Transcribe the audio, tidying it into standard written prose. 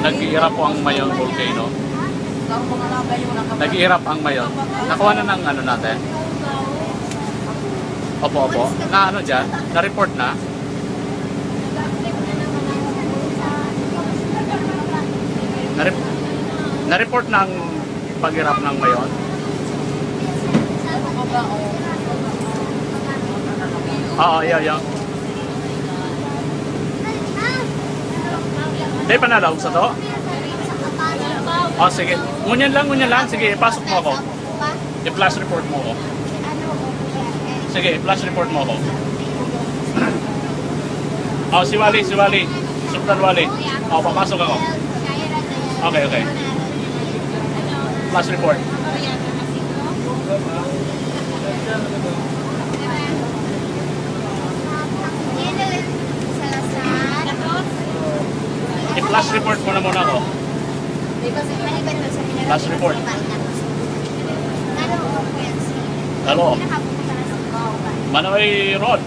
nag-iirap po ang Mayon volcano. Nag-iirap ang Mayon. Nakuha na ng ano natin? Opo. Na ano dyan? Na-report na? Na-report na ang pag-irap ng Mayon? Oo, yeah. Hindi pa nalaw sa to? Sige. Ngunyan lang. Sige, ipasok mo ako. I-flash report mo ako. Sige, i-flash report mo ako. Si Wally. Sultan Wally. Papasok ako. Okay. Flash report. I-flash report muna ako. Flash report. Halo. Manoy Road.